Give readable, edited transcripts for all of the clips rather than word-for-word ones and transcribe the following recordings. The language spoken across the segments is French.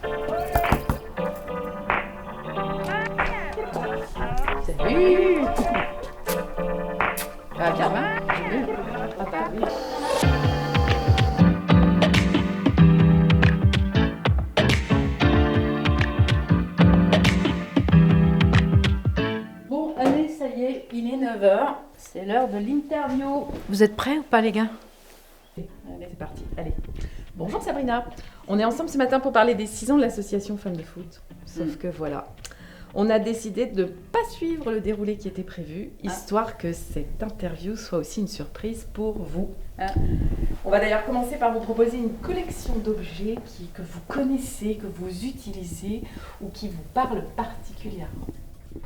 Salut. Ah bien, j'ai vu. Ah bah oui. Bon, allez, ça y est, il est 9h. C'est l'heure de l'interview. Vous êtes prêts ou pas, les gars? Allez, c'est parti. Allez. Bonjour Sabrina. On est ensemble ce matin pour parler des 6 ans de l'association Femmes de Foot. Sauf que voilà, on a décidé de ne pas suivre le déroulé qui était prévu, histoire que cette interview soit aussi une surprise pour vous. On va d'ailleurs commencer par vous proposer une collection d'objets que vous connaissez, que vous utilisez ou qui vous parlent particulièrement.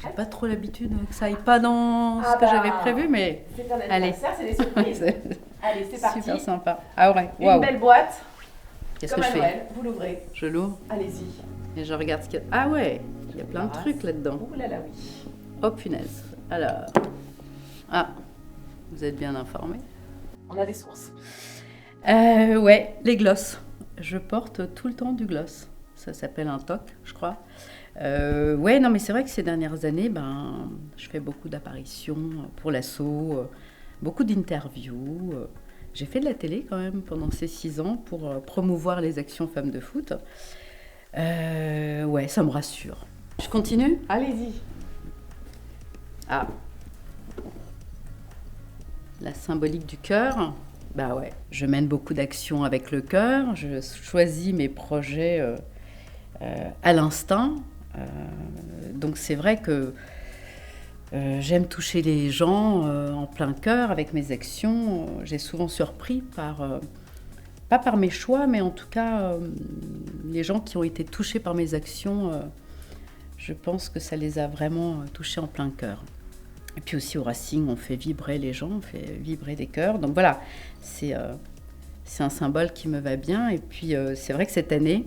J'ai pas trop l'habitude que ça aille pas dans ce que j'avais prévu, mais C'est un allez. anniversaire, c'est des surprises. Allez, c'est parti. Super sympa. Ah ouais, Une waouh. belle boîte. Qu'est-ce Comme que à je fais? Noël, vous l'ouvrez. Je l'ouvre Allez-y. et je regarde ce qu'il y a. Ah ouais, il y a plein de trucs là-dedans. Ouh là là, oui. Oh punaise. Alors. Ah, vous êtes bien informés. On a des sources. Ouais, les glosses. Je porte tout le temps du gloss. Ça s'appelle un toc, je crois. Ouais, non, mais c'est vrai que ces dernières années, je fais beaucoup d'apparitions pour l'asso, beaucoup d'interviews. J'ai fait de la télé quand même pendant ces 6 ans pour promouvoir les actions femmes de foot. Ouais, ça me rassure. Je continue? Allez-y. Ah, la symbolique du cœur. Bah ouais, je mène beaucoup d'actions avec le cœur. Je choisis mes projets à l'instinct. Donc c'est vrai que j'aime toucher les gens en plein cœur avec mes actions. J'ai souvent surpris pas par mes choix, mais en tout cas les gens qui ont été touchés par mes actions, je pense que ça les a vraiment touchés en plein cœur. Et puis aussi au Racing, on fait vibrer les gens, on fait vibrer des cœurs. Donc voilà, c'est un symbole qui me va bien. Et puis c'est vrai que cette année,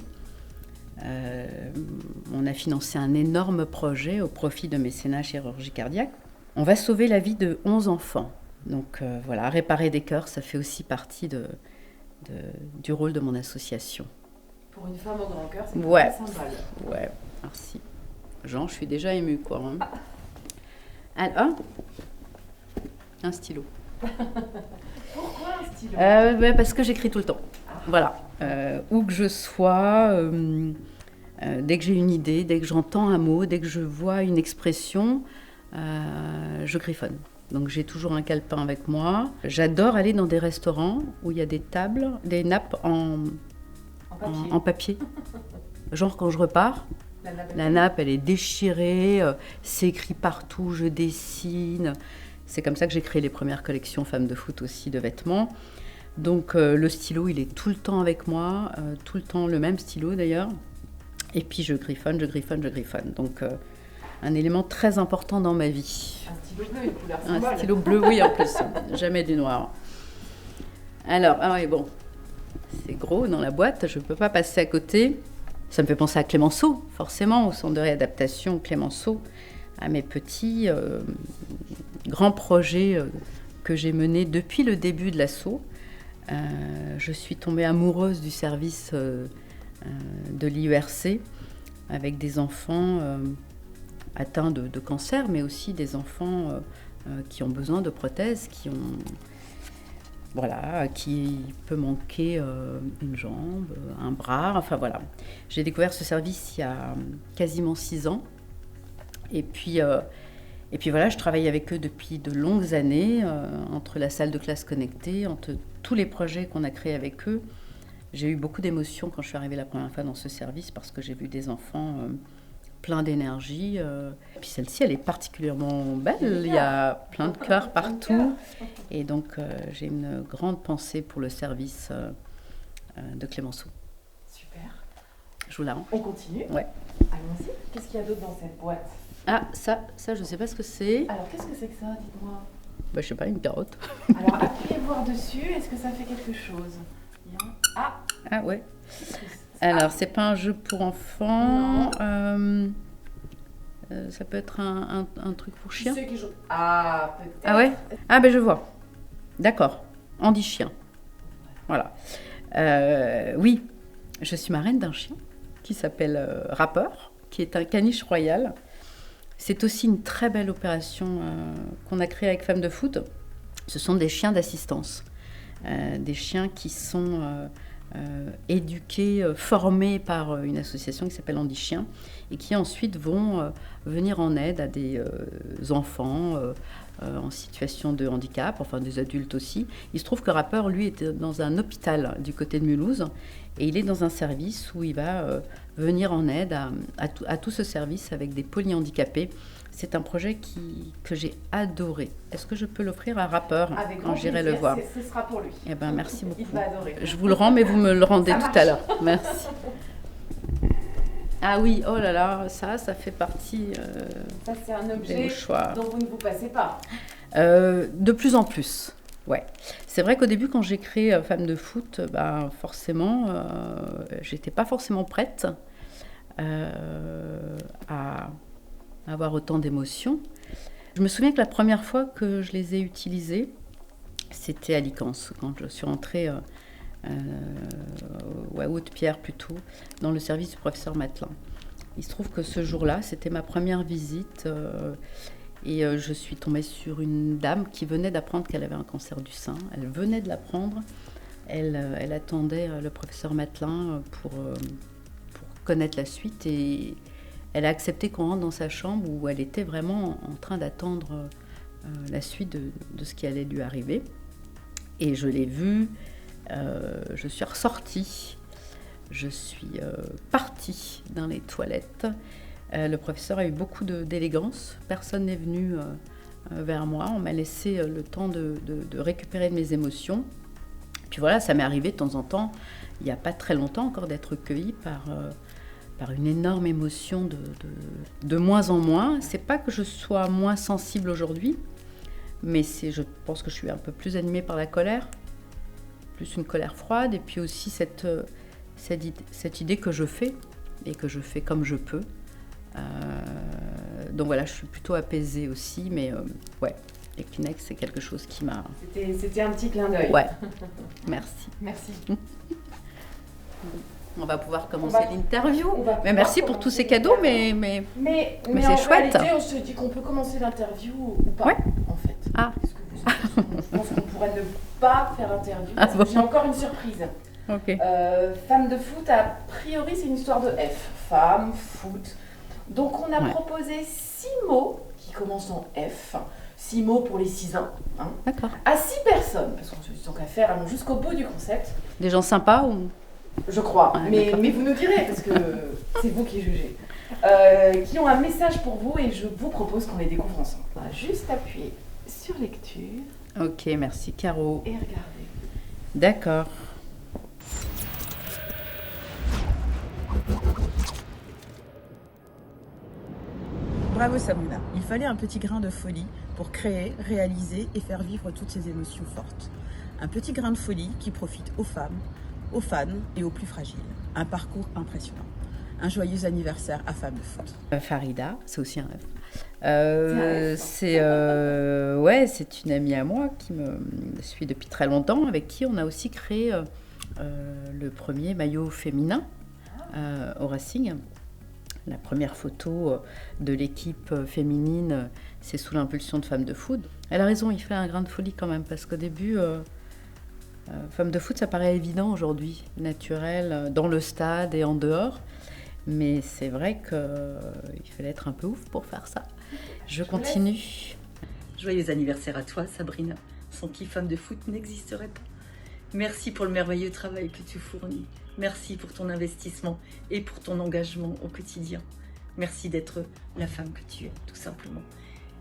on a financé un énorme projet au profit de mécénat chirurgie cardiaque. On va sauver la vie de 11 enfants. Donc voilà, réparer des cœurs, ça fait aussi partie du rôle de mon association. Pour une femme au grand cœur, c'est Ouais. un symbole. Ouais, merci. Jean, je suis déjà émue, quoi. Hein. Alors, un stylo. Pourquoi un stylo? Parce que j'écris tout le temps. Voilà. Où que je sois, dès que j'ai une idée, dès que j'entends un mot, dès que je vois une expression, je griffonne. Donc j'ai toujours un calepin avec moi. J'adore aller dans des restaurants où il y a des tables, des nappes en papier. Genre quand je repars, la nappe elle est déchirée, c'est écrit partout, je dessine. C'est comme ça que j'ai créé les premières collections femmes de foot aussi de vêtements. Donc le stylo, il est tout le temps avec moi, tout le temps le même stylo d'ailleurs. Et puis je griffonne. Donc un élément très important dans ma vie. Un stylo bleu, une couleur symbole. Un stylo bleu, oui en plus, jamais du noir. Alors, oui, bon, c'est gros dans la boîte, je ne peux pas passer à côté. Ça me fait penser à Clémenceau, forcément, au centre de réadaptation Clémenceau, à mes petits grands projets que j'ai menés depuis le début de l'asso. Je suis tombée amoureuse du service de l'IERC avec des enfants atteints de cancer, mais aussi des enfants qui ont besoin de prothèses, qui peut manquer une jambe, un bras, enfin voilà. J'ai découvert ce service il y a quasiment 6 ans. Et puis voilà, je travaille avec eux depuis de longues années, entre la salle de classe connectée, entre tous les projets qu'on a créés avec eux. J'ai eu beaucoup d'émotions quand je suis arrivée la première fois dans ce service parce que j'ai vu des enfants pleins d'énergie. Et puis celle-ci, elle est particulièrement belle. Il y a plein de cœurs partout. Et donc, j'ai une grande pensée pour le service de Clémenceau. Super. Je vous la rends. On continue? Ouais. Allons-y. Qu'est-ce qu'il y a d'autre dans cette boîte? Ah, ça, je ne sais pas ce que c'est. Alors, qu'est-ce que c'est que ça? Dites-moi. Je sais pas, une carotte. Alors, appuyez voir dessus. Est-ce que ça fait quelque chose? Ah ouais. Alors, c'est pas un jeu pour enfants. Ça peut être un truc pour chien. Ah, peut-être. Ah ouais. Ah je vois. D'accord. Andy chien. Voilà. Oui, je suis marraine d'un chien qui s'appelle Rappeur, qui est un caniche royal. C'est aussi une très belle opération qu'on a créée avec Femmes de Foot. Ce sont des chiens d'assistance, des chiens qui sont éduqués, formés par une association qui s'appelle Andy Chien et qui ensuite vont venir en aide à des enfants en situation de handicap, enfin des adultes aussi. Il se trouve que Rappeur, lui, est dans un hôpital du côté de Mulhouse et il est dans un service où il va venir en aide à tout ce service avec des polyhandicapés. C'est un projet que j'ai adoré. Est-ce que je peux l'offrir à Rappeur quand j'irai le voir? Ce sera pour lui. Eh ben, merci beaucoup. Il va adorer. Je vous le rends, mais vous me le rendez tout à l'heure. Merci. Ah oui, oh là là, ça fait partie Ça, c'est un des objet mouchoirs. dont vous ne vous passez pas. De plus en plus, ouais. C'est vrai qu'au début, quand j'ai créé Femmes de Foot, forcément, j'étais pas forcément prête à avoir autant d'émotions. Je me souviens que la première fois que je les ai utilisés, c'était à Licence, quand je suis rentrée ou à Haute-Pierre plutôt, dans le service du professeur Matelin. Il se trouve que ce jour-là, c'était ma première visite et je suis tombée sur une dame qui venait d'apprendre qu'elle avait un cancer du sein. Elle venait de l'apprendre. Elle attendait le professeur Matelin pour connaître la suite et elle a accepté qu'on rentre dans sa chambre où elle était vraiment en train d'attendre la suite de ce qui allait lui arriver. Et je l'ai vue, je suis ressortie, je suis partie dans les toilettes. Le professeur a eu beaucoup d'élégance, personne n'est venu vers moi, on m'a laissé le temps de récupérer de mes émotions. Puis voilà, ça m'est arrivé de temps en temps, il n'y a pas très longtemps encore, d'être cueillie par une énorme émotion de moins en moins. C'est pas que je sois moins sensible aujourd'hui, mais je pense que je suis un peu plus animée par la colère, plus une colère froide, et puis aussi cette idée que je fais, et que je fais comme je peux. Donc voilà, je suis plutôt apaisée aussi, mais ouais, les Kleenex, c'est quelque chose qui m'a... C'était un petit clin d'œil. Ouais, merci. Merci. On va pouvoir commencer l'interview. Mais merci pour tous ces cadeaux, mais Mais c'est en chouette. réalité, on se dit qu'on peut commencer l'interview ou pas, Ouais. en fait. Ah. Qu'est-ce que vous en pensez? Je pense qu'on pourrait ne pas faire l'interview. Ah Parce bon. que j'ai encore une surprise. Ok. Femmes de foot, a priori, c'est une histoire de F. Femmes, foot. Donc on a proposé 6 mots qui commencent en F. 6 mots pour les 6 ans. Hein, D'accord. à 6 personnes, parce qu'on se dit tant qu'à faire, allons jusqu'au bout du concept. Des gens sympas ou... Je crois, Ouais, mais vous nous direz, parce que c'est vous qui jugez. Qui ont un message pour vous et je vous propose qu'on les découvre ensemble. On va juste appuyer sur lecture Ok, merci Caro. et regarder. D'accord. Bravo Sabrina, il fallait un petit grain de folie pour créer, réaliser et faire vivre toutes ces émotions fortes. Un petit grain de folie qui profite aux femmes, aux fans et aux plus fragiles. Un parcours impressionnant. Un joyeux anniversaire à Femmes de Foot. Farida, c'est aussi un rêve. C'est C'est une amie à moi qui me suit depuis très longtemps, avec qui on a aussi créé le premier maillot féminin au Racing. La première photo de l'équipe féminine, c'est sous l'impulsion de Femmes de Foot. Elle a raison, il fait un grain de folie quand même, parce qu'au début, Femmes de Foot, ça paraît évident aujourd'hui, naturel, dans le stade et en dehors. Mais c'est vrai qu'il fallait être un peu ouf pour faire ça. Je continue. Joyeux anniversaire à toi, Sabrina, sans qui Femmes de Foot n'existerait pas. Merci pour le merveilleux travail que tu fournis. Merci pour ton investissement et pour ton engagement au quotidien. Merci d'être la femme que tu es, tout simplement.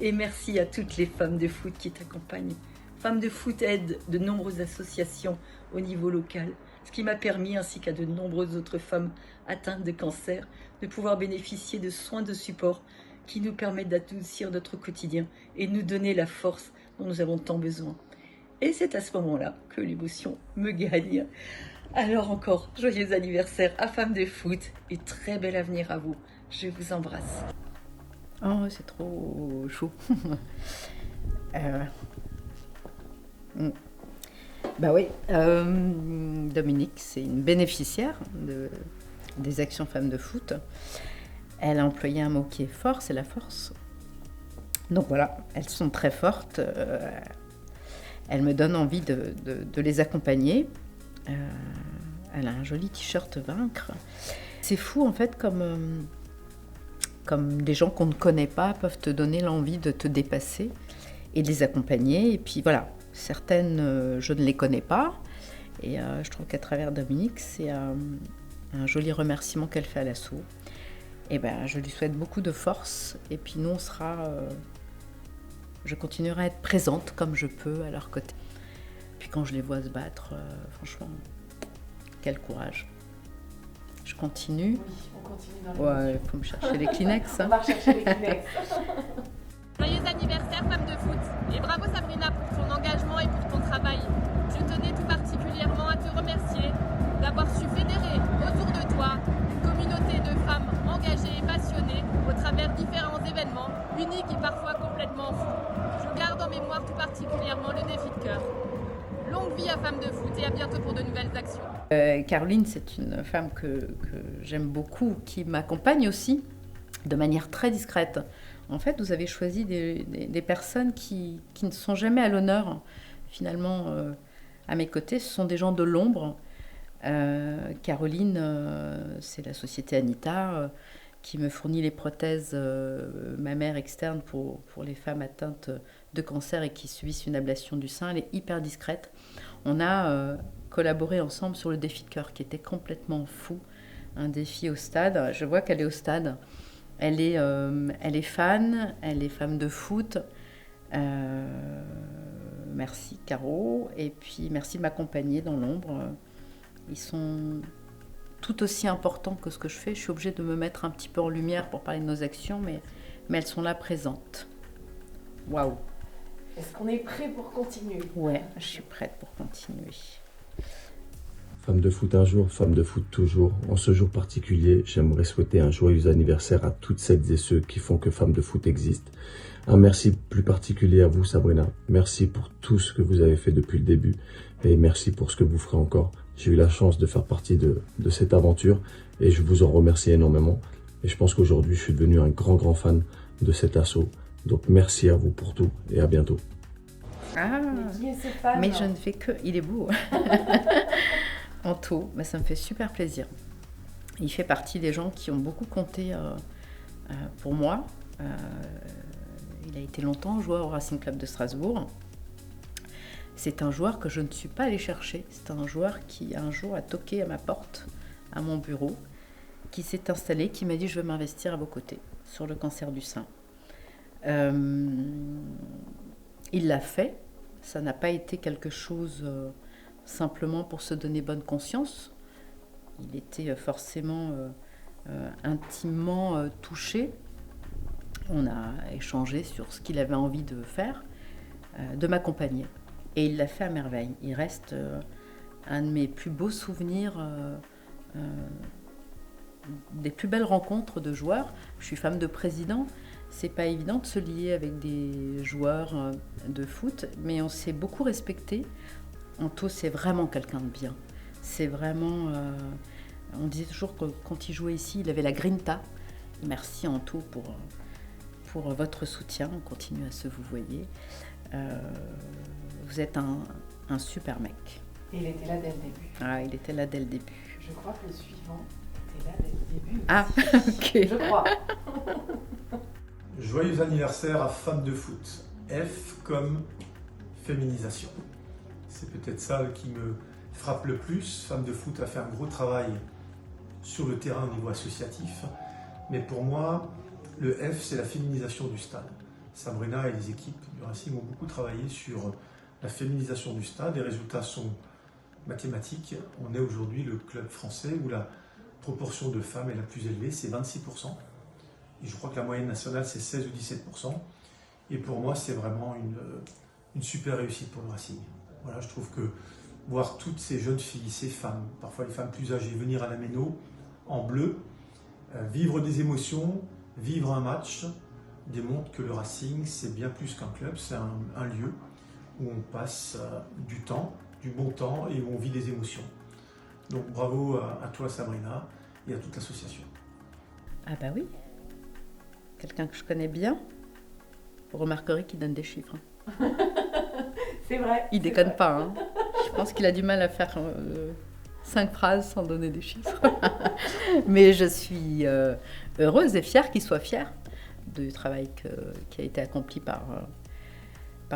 Et merci à toutes les femmes de foot qui t'accompagnent. Femmes de Foot aide de nombreuses associations au niveau local, ce qui m'a permis, ainsi qu'à de nombreuses autres femmes atteintes de cancer, de pouvoir bénéficier de soins de support qui nous permettent d'adoucir notre quotidien et nous donner la force dont nous avons tant besoin. Et c'est à ce moment-là que l'émotion me gagne. Alors encore, joyeux anniversaire à Femmes de Foot et très bel avenir à vous. Je vous embrasse. Oh, c'est trop chaud. Bah oui, Dominique, c'est une bénéficiaire des actions femmes de foot. Elle a employé un mot qui est fort, c'est la force. Donc voilà, elles sont très fortes. Elles me donnent envie de les accompagner. Elle a un joli t-shirt Vaincre. C'est fou en fait comme des gens qu'on ne connaît pas peuvent te donner l'envie de te dépasser et de les accompagner. Et puis voilà, certaines je ne les connais pas. Et je trouve qu'à travers Dominique, c'est un joli remerciement qu'elle fait à l'assaut. Et ben, je lui souhaite beaucoup de force. Et puis nous, on sera... je continuerai à être présente comme je peux à leur côté. Puis quand je les vois se battre, franchement, quel courage. Je continue. Oui, on continue dans Ouais, il faut me chercher les Kleenex. On va rechercher les Kleenex. Joyeux anniversaire, femme de foot. Et bravo Sabrina pour ton engagement et pour ton travail. Je tenais tout particulièrement à te remercier d'avoir su fédérer autour de toi une communauté de femmes engagées et passionnées au travers différents événements, uniques et parfois complètement fous. Je garde en mémoire tout particulièrement le défi de cœur. Longue vie à Femme de Foot et à bientôt pour de nouvelles actions. Caroline, c'est une femme que j'aime beaucoup, qui m'accompagne aussi de manière très discrète. En fait, vous avez choisi des personnes qui ne sont jamais à l'honneur, finalement, à mes côtés. Ce sont des gens de l'ombre. Caroline, c'est la société Anita qui me fournit les prothèses mammaires externes pour les femmes atteintes de cancer et qui subissent une ablation du sein. Elle est hyper discrète. On a collaboré ensemble sur le défi de cœur qui était complètement fou. Un défi au stade. Je vois qu'elle est au stade. Elle est fan, elle est femme de foot. Merci Caro. Et puis merci de m'accompagner dans l'ombre. Ils sont tout aussi importants que ce que je fais. Je suis obligée de me mettre un petit peu en lumière pour parler de nos actions, mais elles sont là présentes. Waouh! Est-ce qu'on est prêt pour continuer? Ouais, je suis prête pour continuer. Femme de foot un jour, femme de foot toujours. En ce jour particulier, j'aimerais souhaiter un joyeux anniversaire à toutes celles et ceux qui font que Femme de foot existe. Un merci plus particulier à vous, Sabrina. Merci pour tout ce que vous avez fait depuis le début et merci pour ce que vous ferez encore. J'ai eu la chance de faire partie de cette aventure et je vous en remercie énormément. Et je pense qu'aujourd'hui, je suis devenu un grand fan de cet assaut. Donc merci à vous pour tout et à bientôt. Ah, Mais qui est ce fan? mais je ne fais que... Il est beau. Anto, bah, ça me fait super plaisir. Il fait partie des gens qui ont beaucoup compté pour moi. Il a été longtemps joueur au Racing Club de Strasbourg. C'est un joueur que je ne suis pas allée chercher. C'est un joueur qui un jour a toqué à ma porte, à mon bureau, qui s'est installé, qui m'a dit « Je veux m'investir à vos côtés sur le cancer du sein ». Il l'a fait. Ça n'a pas été quelque chose simplement pour se donner bonne conscience. Il était forcément intimement touché. On a échangé sur ce qu'il avait envie de faire, de m'accompagner. Et il l'a fait à merveille. Il reste un de mes plus beaux souvenirs, des plus belles rencontres de joueurs. Je suis femme de président. C'est pas évident de se lier avec des joueurs de foot, mais on s'est beaucoup respecté. Anto, c'est vraiment quelqu'un de bien. C'est vraiment... on disait toujours que quand il jouait ici, il avait la grinta. Merci Anto pour votre soutien. On continue à se vouvoyer. Vous êtes un super mec. Et il était là dès le début. Ah, il était là dès le début. Je crois que le suivant était là dès le début. Ah, ok. Je crois. Joyeux anniversaire à Femme de foot. F comme féminisation. C'est peut-être ça qui me frappe le plus. Femme de foot a fait un gros travail sur le terrain au niveau associatif. Mais pour moi, le F, c'est la féminisation du stade. Sabrina et les équipes du Racing ont beaucoup travaillé sur la féminisation du stade. Les résultats sont mathématiques. On est aujourd'hui le club français où la proportion de femmes est la plus élevée, c'est 26%. Et je crois que la moyenne nationale, c'est 16 ou 17%. Et pour moi, c'est vraiment une super réussite pour le Racing. Voilà, je trouve que voir toutes ces jeunes filles, ces femmes, parfois les femmes plus âgées, venir à la Méno en bleu, vivre des émotions, vivre un match, démontre que le Racing, c'est bien plus qu'un club, c'est un lieu où on passe du temps, du bon temps et où on vit des émotions. Donc bravo à toi Sabrina. et à toute l'association. Ah bah oui, quelqu'un que je connais bien, vous remarquerez qu'il donne des chiffres. C'est vrai. Il déconne pas, hein. Je pense qu'il a du mal à faire 5 phrases sans donner des chiffres. Mais je suis heureuse et fière qu'il soit fier du travail qui a été accompli par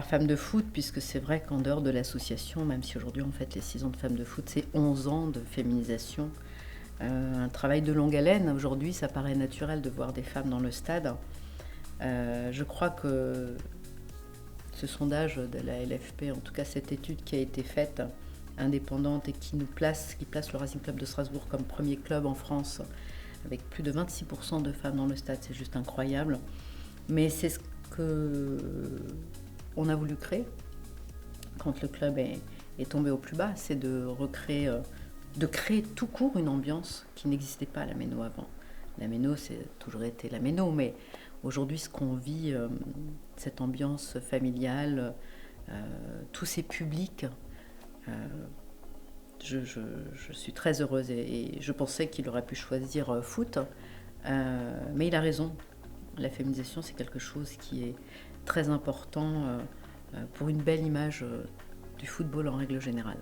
Femmes de Foot, puisque c'est vrai qu'en dehors de l'association, même si aujourd'hui on fête les 6 ans de Femmes de Foot, c'est 11 ans de féminisation. Un travail de longue haleine. Aujourd'hui, ça paraît naturel de voir des femmes dans le stade. Je crois que ce sondage de la LFP, en tout cas cette étude qui a été faite, indépendante, et qui place le Racing Club de Strasbourg comme premier club en France, avec plus de 26% de femmes dans le stade, c'est juste incroyable. Mais c'est ce qu'on a voulu créer quand le club est tombé au plus bas, c'est de créer tout court une ambiance qui n'existait pas à la Méno avant. La Méno, c'est toujours été la Méno, mais aujourd'hui, ce qu'on vit, cette ambiance familiale, tous ces publics, je suis très heureuse et je pensais qu'il aurait pu choisir foot, mais il a raison. La féminisation, c'est quelque chose qui est très important pour une belle image du football en règle générale.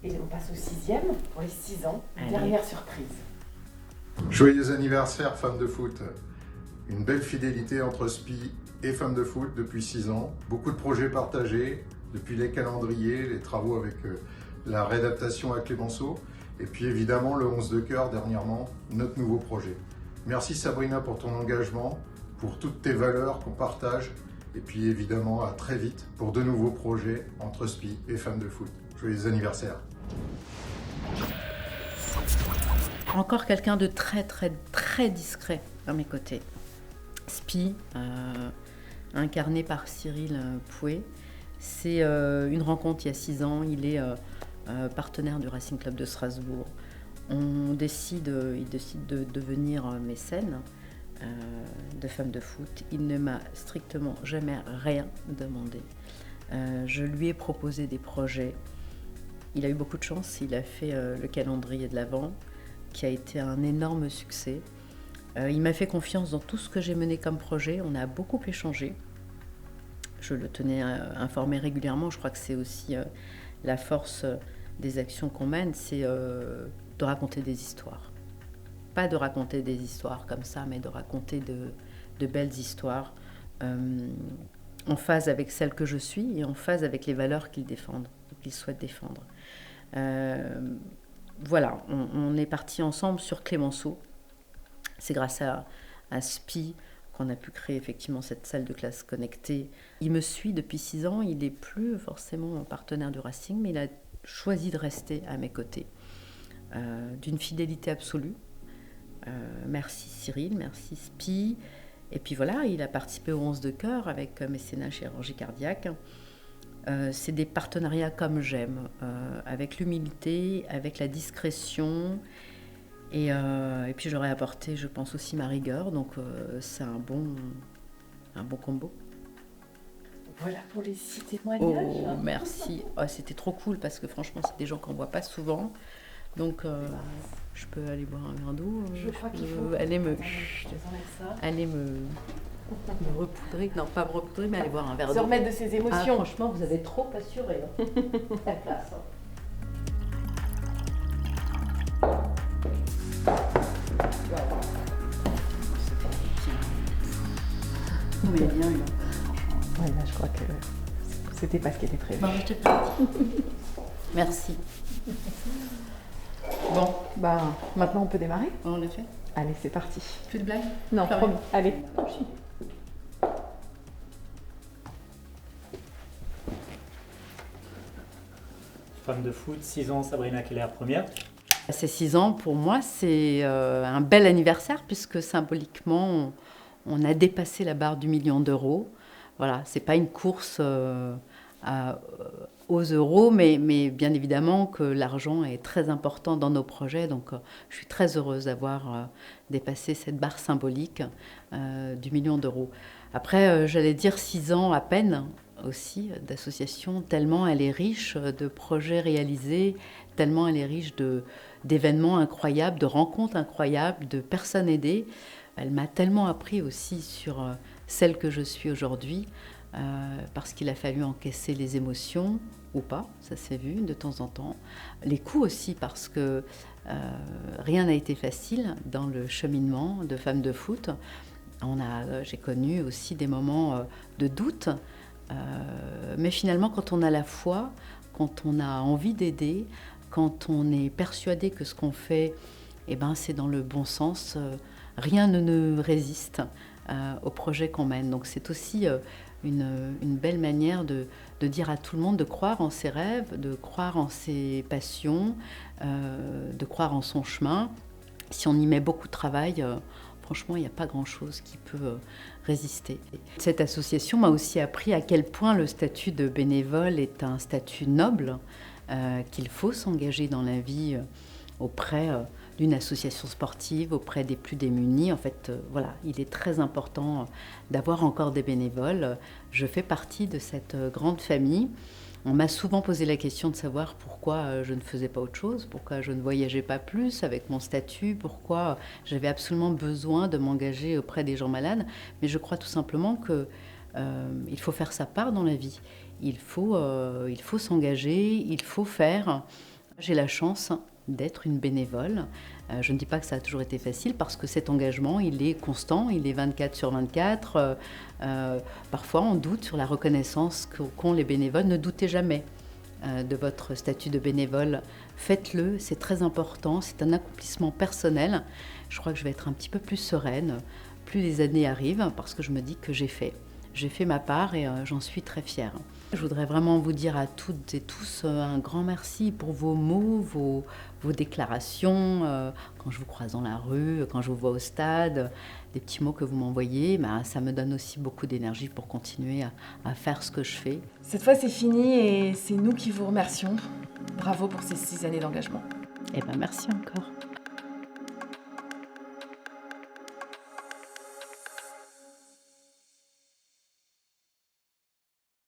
Et on passe au 6e, pour les 6 ans, Allez. dernière surprise. Joyeux anniversaire, Femmes de Foot. Une belle fidélité entre SPI et Femmes de Foot depuis 6 ans. Beaucoup de projets partagés, depuis les calendriers, les travaux avec la réadaptation à Clémenceau, et puis évidemment le 11 de cœur dernièrement, notre nouveau projet. Merci Sabrina pour ton engagement, pour toutes tes valeurs qu'on partage, et puis évidemment à très vite pour de nouveaux projets entre SPI et Femmes de Foot. Joyeux anniversaire. Encore quelqu'un de très très très discret à mes côtés. SPI, incarné par Cyril Pouet. C'est une rencontre il y a 6 ans. Il est partenaire du Racing Club de Strasbourg. Il décide de devenir mécène de Femmes de Foot. Il ne m'a strictement jamais rien demandé. Je lui ai proposé des projets. Il a eu beaucoup de chance. Il a fait le calendrier de l'Avent, qui a été un énorme succès. Il m'a fait confiance dans tout ce que j'ai mené comme projet. On a beaucoup échangé. Je le tenais informé régulièrement. Je crois que c'est aussi la force des actions qu'on mène, c'est de raconter des histoires. Pas de raconter des histoires comme ça, mais de raconter de belles histoires en phase avec celle que je suis et en phase avec les valeurs qu'ils défendent, qu'ils souhaitent défendre. Voilà, on est partis ensemble sur Clémenceau. C'est grâce à SPI qu'on a pu créer effectivement cette salle de classe connectée. Il me suit depuis 6 ans, il n'est plus forcément un partenaire du Racing, mais il a choisi de rester à mes côtés, d'une fidélité absolue. Merci Cyril, merci SPI. Et puis voilà, il a participé au 11 de cœur avec Mécénat Chirurgie Cardiaque. C'est des partenariats comme j'aime, avec l'humilité, avec la discrétion. Et puis j'aurais apporté, je pense, aussi ma rigueur. Donc c'est un bon combo. Voilà pour les 6 témoignages. Oh, merci. Oh, c'était trop cool parce que franchement, c'est des gens qu'on ne voit pas souvent. Donc je peux aller boire un verre d'eau. Je crois qu'il faut. Aller me Ça. repoudrer. Non, pas me repoudrer, mais aller boire un verre d'eau. Se remettre de ses Ah, émotions. franchement, vous avez trop assuré. Hein. La classe. Hein. Mais bien eu. Ouais, là, je crois que c'était pas ce qui était prévu. Bon, je te prie. Merci. Bon, bah maintenant on peut démarrer. On l'a fait. Allez, c'est parti. Plus de blagues? Non, Plus promis. rien. Allez. Femme de foot, 6 ans, Sabrina Keller, première. Ces 6 ans, pour moi, c'est un bel anniversaire puisque symboliquement, on a dépassé la barre du 1 million d'euros. Voilà, c'est pas une course aux euros, mais bien évidemment que l'argent est très important dans nos projets. Donc, je suis très heureuse d'avoir dépassé cette barre symbolique du 1 million d'euros. Après, j'allais dire 6 ans à peine aussi d'association, tellement elle est riche de projets réalisés, tellement elle est riche d'événements incroyables, de rencontres incroyables, de personnes aidées. Elle m'a tellement appris aussi sur celle que je suis aujourd'hui, parce qu'il a fallu encaisser les émotions, ou pas, ça s'est vu de temps en temps. Les coups aussi, parce que rien n'a été facile dans le cheminement de Femmes de Foot. J'ai connu aussi des moments de doute, mais finalement quand on a la foi, quand on a envie d'aider, quand on est persuadé que ce qu'on fait, c'est dans le bon sens, rien ne résiste au projet qu'on mène. Donc c'est aussi une belle manière de dire à tout le monde de croire en ses rêves, de croire en ses passions, de croire en son chemin. Si on y met beaucoup de travail, franchement, il n'y a pas grand-chose qui peut résister. Cette association m'a aussi appris à quel point le statut de bénévole est un statut noble, qu'il faut s'engager dans la vie auprès d'une association sportive, auprès des plus démunis. En fait, il est très important d'avoir encore des bénévoles. Je fais partie de cette grande famille. On m'a souvent posé la question de savoir pourquoi je ne faisais pas autre chose, pourquoi je ne voyageais pas plus avec mon statut, pourquoi j'avais absolument besoin de m'engager auprès des gens malades. Mais je crois tout simplement qu'il faut faire sa part dans la vie. Il faut s'engager, il faut faire. J'ai la chance d'être une bénévole. Je ne dis pas que ça a toujours été facile parce que cet engagement, il est constant, il est 24/24. Parfois, on doute sur la reconnaissance qu'ont les bénévoles. Ne doutez jamais de votre statut de bénévole. Faites-le, c'est très important, c'est un accomplissement personnel. Je crois que je vais être un petit peu plus sereine, plus les années arrivent, parce que je me dis que j'ai fait ma part et j'en suis très fière. Je voudrais vraiment vous dire à toutes et tous un grand merci pour vos mots, vos déclarations, quand je vous croise dans la rue, quand je vous vois au stade, des petits mots que vous m'envoyez, ça me donne aussi beaucoup d'énergie pour continuer à faire ce que je fais. Cette fois, c'est fini et c'est nous qui vous remercions. Bravo pour ces 6 années d'engagement. Merci encore.